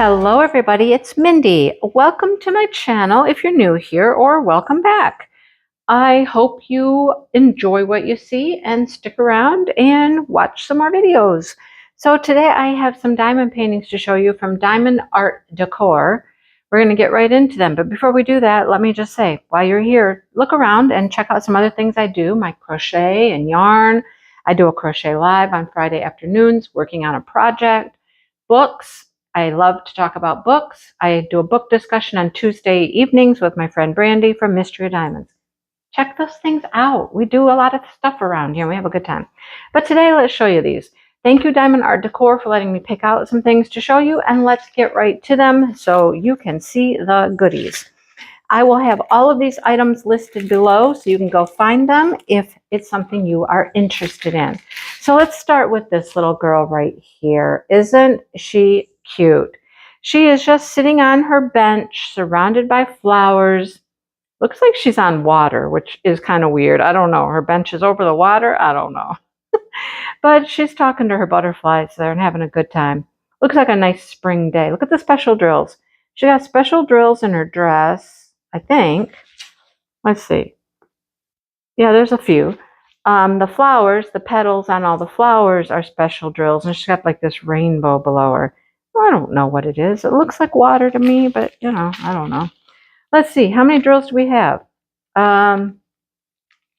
Hello everybody, it's Mindy. Welcome to my channel if you're new here, or welcome back. I hope you enjoy what you see and stick around and watch some more videos. So today I have some diamond paintings to show you from Diamond Art Decor. We're going to get right into them, but before we do that, let me just say, while you're here, look around and check out some other things I do, my crochet and yarn. I do a crochet live on Friday afternoons, working on a project, books. I love to talk about books. I do a book discussion on Tuesday evenings with my friend Brandy from Mystery of Diamonds. Check those things out. We do a lot of stuff around here. We have a good time. But today, let's show you these. Thank you, Diamond Art Decor, for letting me pick out some things to show you. And let's get right to them so you can see the goodies. I will have all of these items listed below so you can go find them if it's something you are interested in. So let's start with this little girl right here. Isn't she cute? She is just sitting on her bench surrounded by flowers. Looks like she's on water, which is kind of weird. I don't know. Her bench is over the water. I don't know. But she's talking to her butterflies there and having a good time. Looks like a nice spring day. Look at the special drills. She got special drills in her dress, I think. Let's see. Yeah, there's a few. The flowers, the petals on all the flowers are special drills. And she's got like this rainbow below her. I don't know what it is. It looks like water to me, but you know, I don't know. Let's see. How many drills do we have?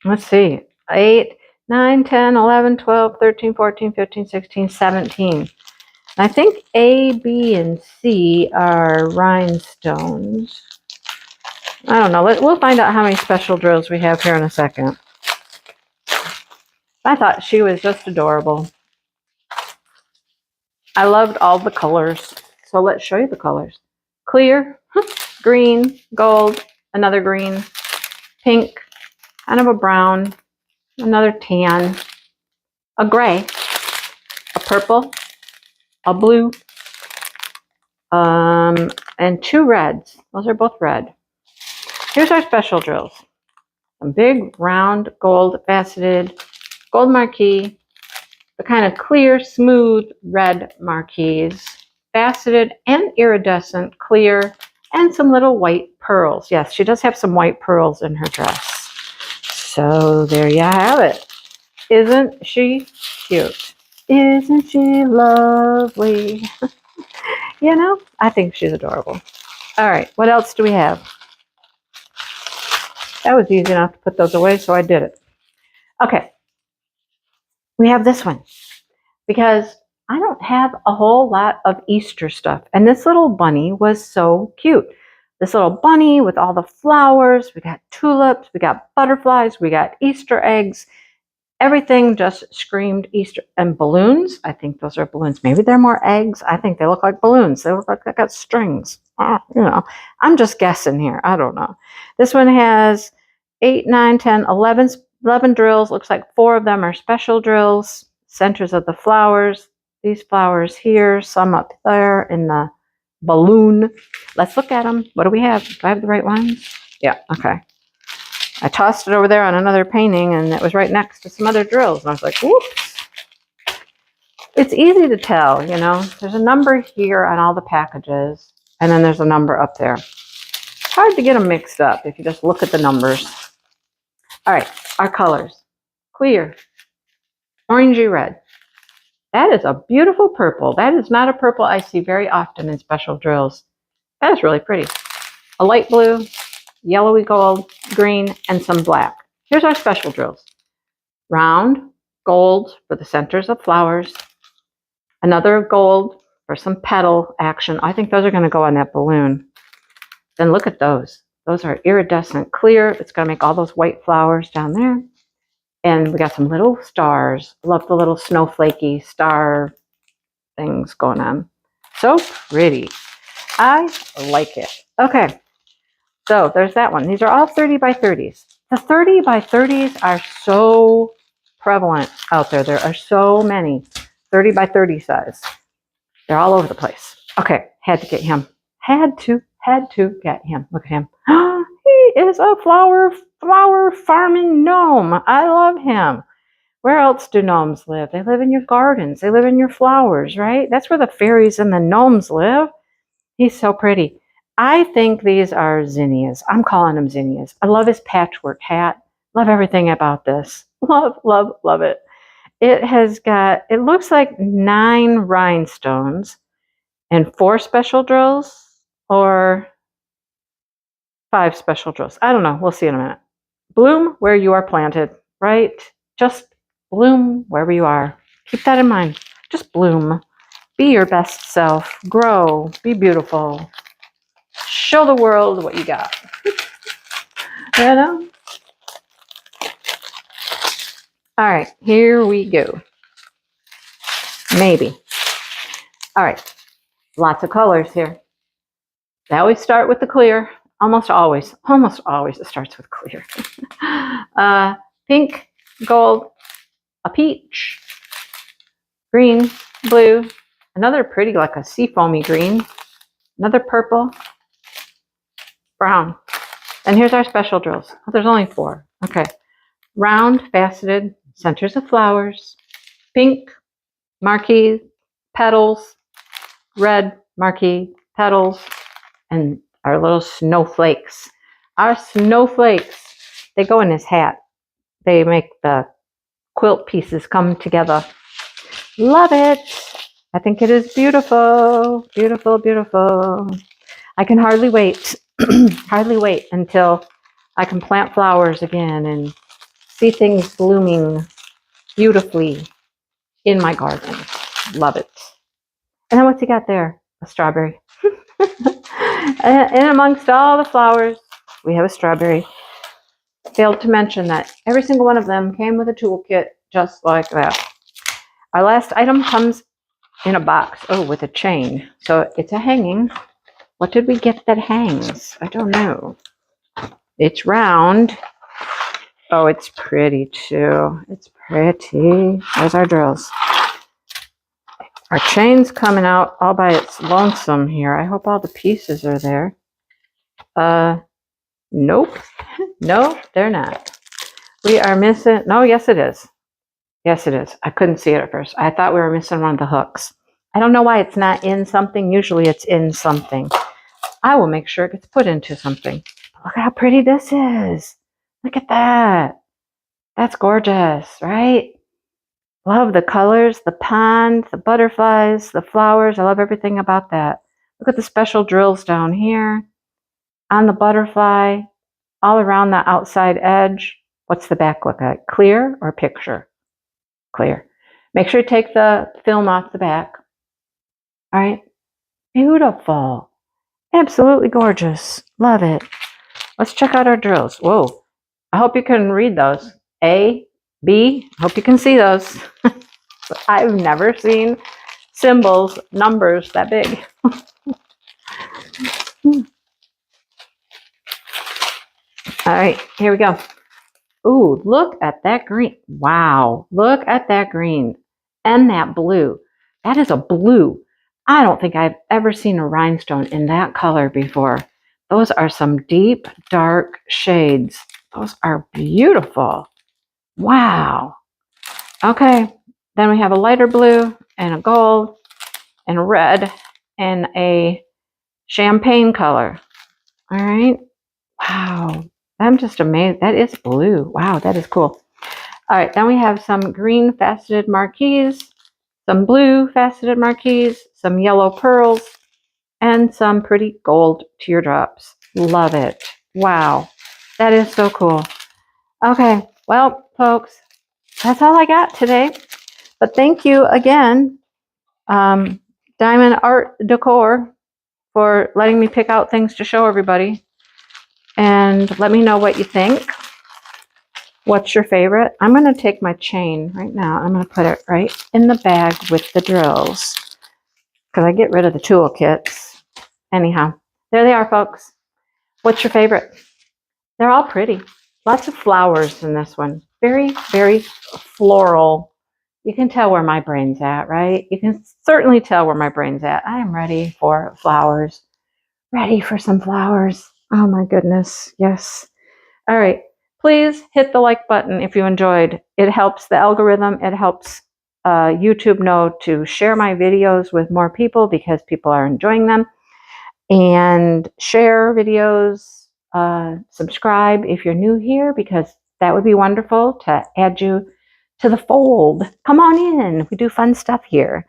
Let's see. 8, 9, 10, 11, 12, 13, 14, 15, 16, 17. And I think A, B, and C are rhinestones. I don't know. We'll find out how many special drills we have here in a second. I thought she was just adorable. I loved all the colors. So let's show you the colors. Clear, green, gold, another green, pink, kind of a brown, another tan, a gray, a purple, a blue, and 2 reds. Those are both red. Here's our special drills. Some big, round, gold faceted, gold marquee, the kind of clear, smooth red marquees, faceted and iridescent, clear, and some little white pearls. Yes, she does have some white pearls in her dress. So there you have it. Isn't she cute? Isn't she lovely? You know, I think she's adorable. All right, what else do we have? That was easy enough to put those away, so I did it. Okay, we have this one because I don't have a whole lot of Easter stuff, and this little bunny was so cute. This little bunny with all the flowers. We got tulips, we got butterflies, we got Easter eggs. Everything just screamed Easter. And balloons. I think those are balloons. Maybe they're more eggs. I think they look like balloons. They look like they got strings. You know, I'm just guessing here. I don't know. This one has 8, 9, 10, 11 drills. Looks like 4 of them are special drills. Centers of the flowers. These flowers here, some up there in the balloon. Let's look at them. What do we have? Do I have the right ones? Yeah, okay. I tossed it over there on another painting, and it was right next to some other drills. And I was like, whoops. It's easy to tell, you know. There's a number here on all the packages, and then there's a number up there. It's hard to get them mixed up if you just look at the numbers. All right, our colors. Clear, orangey red. That is a beautiful purple. That is not a purple I see very often in special drills. That is really pretty. A light blue, yellowy gold, green, and some black. Here's our special drills. Round, gold for the centers of flowers. Another gold for some petal action. I think those are going to go on that balloon. Then look at those. Those are iridescent clear. It's going to make all those white flowers down there. And we got some little stars. Love the little snowflakey star things going on. So pretty. I like it. Okay. So there's that one. These are all 30 by 30s. The 30 by 30s are so prevalent out there. There are so many 30 by 30 size. They're all over the place. Okay, had to get him. Had to get him. Look at him. He is a flower farming gnome. I love him. Where else do gnomes live? They live in your gardens. They live in your flowers, right? That's where the fairies and the gnomes live. He's so pretty. I think these are zinnias. I'm calling them zinnias. I love his patchwork hat. Love everything about this. Love, love, love it. It has got, it looks like 9 rhinestones and 4 special drills or 5 special drills. I don't know. We'll see in a minute. Bloom where you are planted, right? Just bloom wherever you are. Keep that in mind. Just bloom. Be your best self. Grow. Be beautiful. Show the world what you got. You know? All right, here we go. Maybe. All right, lots of colors here. I always start with the clear. Almost always it starts with clear. Pink, gold, a peach, green, blue, another pretty like a seafoamy green, another purple, brown. And here's our special drills. Oh, there's only 4. Okay. Round, faceted, centers of flowers, pink, marquee, petals, red, marquee, petals, and our little snowflakes. Our snowflakes, they go in his hat. They make the quilt pieces come together. Love it. I think it is beautiful, beautiful, beautiful. I can hardly wait, hardly wait until I can plant flowers again and see things blooming beautifully in my garden. Love it. And then what's he got there? A strawberry. And amongst all the flowers, we have a strawberry. Failed to mention that every single one of them came with a toolkit just like that. Our last item comes in a box. Oh, with a chain. So it's a hanging. What did we get that hangs? I don't know. It's round. Oh, it's pretty too. It's pretty. There's our drills. Our chain's coming out all by its lonesome here. I hope all the pieces are there. Nope. No, they're not. We are missing, no, yes it is. Yes it is. I couldn't see it at first. I thought we were missing one of the hooks. I don't know why it's not in something. Usually it's in something. I will make sure it gets put into something. Look at how pretty this is. Look at that. That's gorgeous, right? Love the colors, the pond, the butterflies, the flowers. I love everything about that. Look at the special drills down here on the butterfly, all around the outside edge. What's the back look like? Clear or picture? Clear. Make sure you take the film off the back. All right. Beautiful. Absolutely gorgeous. Love it. Let's check out our drills. Whoa. I hope you can read those. A, B. Hope you can see those. I've never seen symbols, numbers that big. All right, here we go. Ooh, look at that green. Wow, look at that green and that blue. That is a blue. I don't think I've ever seen a rhinestone in that color before. Those are some deep, dark shades. Those are beautiful. Wow. Okay, then we have a lighter blue and a gold and a red and a champagne color. All right. Wow. I'm just amazed. That is blue. Wow, that is cool. All right, then we have some green faceted marquees, some blue faceted marquees, some yellow pearls, and some pretty gold teardrops. Love it. Wow, that is so cool. Okay, well, folks, that's all I got today. But thank you again, Diamond Art Decor, for letting me pick out things to show everybody. And let me know what you think. What's your favorite? I'm going to take my chain right now. I'm going to put it right in the bag with the drills because I get rid of the toolkits. Anyhow, there they are, folks. What's your favorite? They're all pretty. Lots of flowers in this one. Very, very floral. You can tell where my brain's at, right? You can certainly tell where my brain's at. I am ready for flowers. Ready for some flowers. Oh my goodness. Yes. All right. Please hit the like button if you enjoyed. It helps the algorithm. It helps YouTube know to share my videos with more people because people are enjoying them. and share videos, subscribe if you're new here, because that would be wonderful to add you to the fold. Come on in. We do fun stuff here.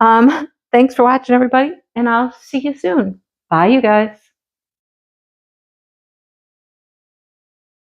Thanks for watching, everybody, and I'll see you soon. Bye, you guys.